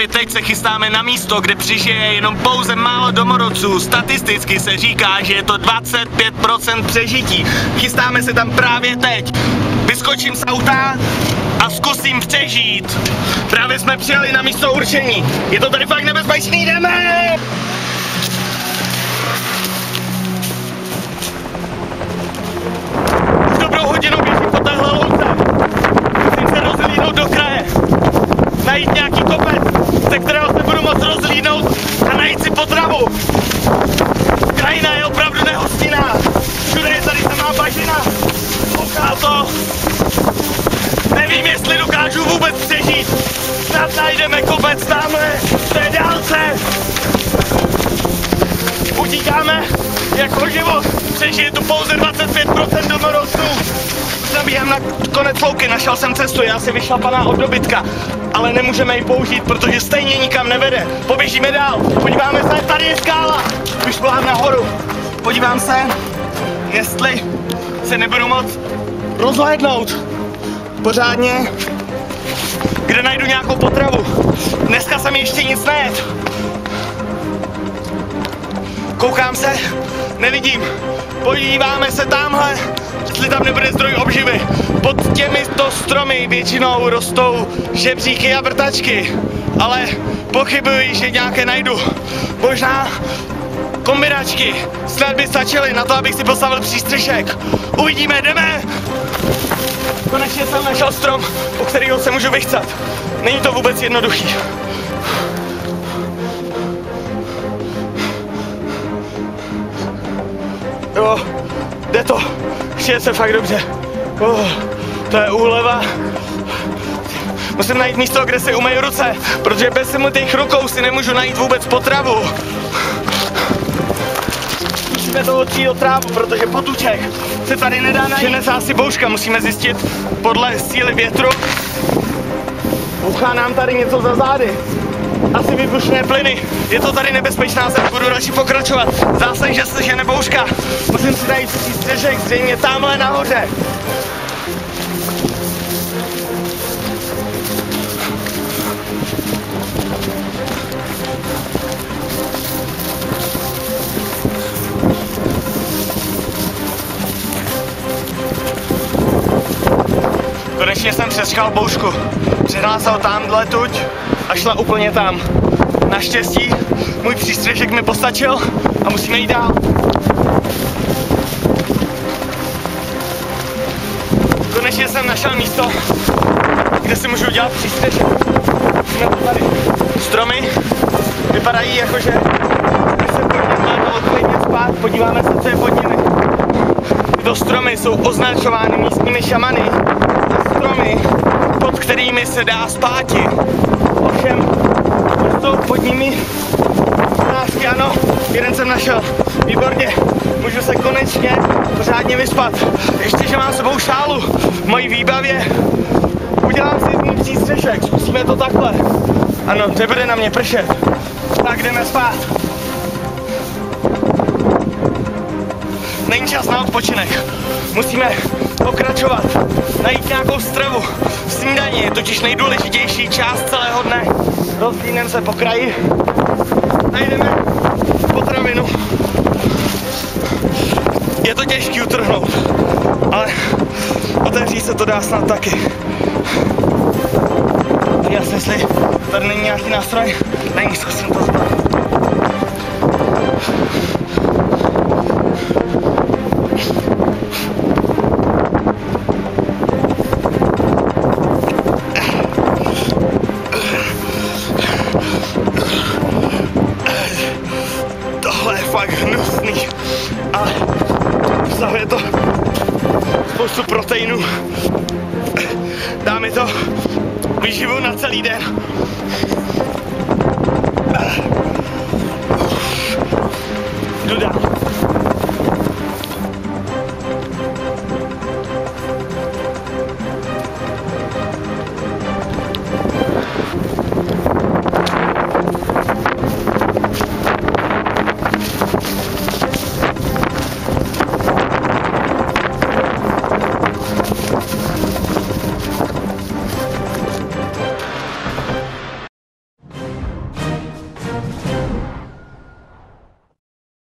právě teď se chystáme na místo, kde přežije jenom pouze málo domorodců. Statisticky se říká, že je to 25% přežití. Chystáme se tam právě teď. Vyskočím z auta a zkusím přežít. Právě jsme přijeli na místo určení. Je to tady fakt nebezpečný, jdeme! Už dobrou hodinu běžím po téhle louce. Musím se rozhlídnout do kraje. Najít nějaký kopec, ze kterého se budu moct rozhlídnout a najít si potravu. Krajina je opravdu nehostinná. Všude je tady samá bažina. Kouká to. Nevím, jestli dokážu vůbec přežít. Snad najdeme kopec tamhle, v té dálce. Utíkáme jako život. Přežije tu pouze 25% domorodců. Zabíhám na konec louky, našel jsem cestu, já si vyšlapaná od dobytka. Ale nemůžeme ji použít, protože stejně nikam nevede. Poběžíme dál, podíváme se, tady je skála. Vyšplhám nahoru. Podívám se, jestli se nebudu moct rozhlédnout pořádně, kde najdu nějakou potravu. Dneska jsem ještě nic nejedl. Koukám se, nevidím. Podíváme se tamhle, jestli tam nebude zdroj obživy. Pod těmito stromy většinou rostou žebříky a vrtačky, ale pochybuji, že nějaké najdu. Možná kombinačky snad by stačily na to, abych si postavil přístřešek. Uvidíme, jdeme! Konečně jsem našel strom, po kterého se můžu vychcat. Není to vůbec jednoduchý. Jo, jde to. Šije se fakt dobře. To je úleva. Musím najít místo, kde si umyju ruce, protože bez těch rukou si nemůžu najít vůbec potravu. Musíme to otřít od trávu, protože potůček se tady nedá najít. Že asi bouřka, musíme zjistit podle síly větru. Bouchá nám tady něco za zády. Asi výbušné plyny. Je to tady nebezpečná zem, budu radši pokračovat. Zdá se, že se žene bouřka. Musím si najít přístřešek, zřejmě tamhle nahoře. Konečně jsem přeskal bouřku. Přihnal se ho tamhle tuď a šla úplně tam. Naštěstí můj přístřešek mi postačil a musíme jít dál. Konečně jsem našel místo, kde si můžu udělat přístřešek. Jsme to tady. Stromy vypadají jako, že se pod ním má odpovědně spát. Podíváme se, co je pod nimi. Tyto stromy jsou označovány místními šamany. Stromy, pod kterými se dá spáti. Ovšem, jsou pod nimi nářky, ano, jeden jsem našel. Výborně, můžu se konečně pořádně vyspat. Ještě, že mám s sebou šálu v mojí výbavě. Udělám si z ní přístřešek, zkusíme to takhle. Ano, nebude na mě pršet. Tak jdeme spát. Není čas na odpočinek. Musíme pokračovat, najít nějakou stravu. Snídaní je totiž nejdůležitější část celého dne. Rozhlídneme se po kraji, najdeme potravinu. Je to těžký utrhnout, ale otevřít se to dá snad taky. Jasně, jestli tady není nějaký nástroj, není, zkusím to zbavit. Ale obsahuje to spoustu proteinů. Dá mi to výživu na celý den.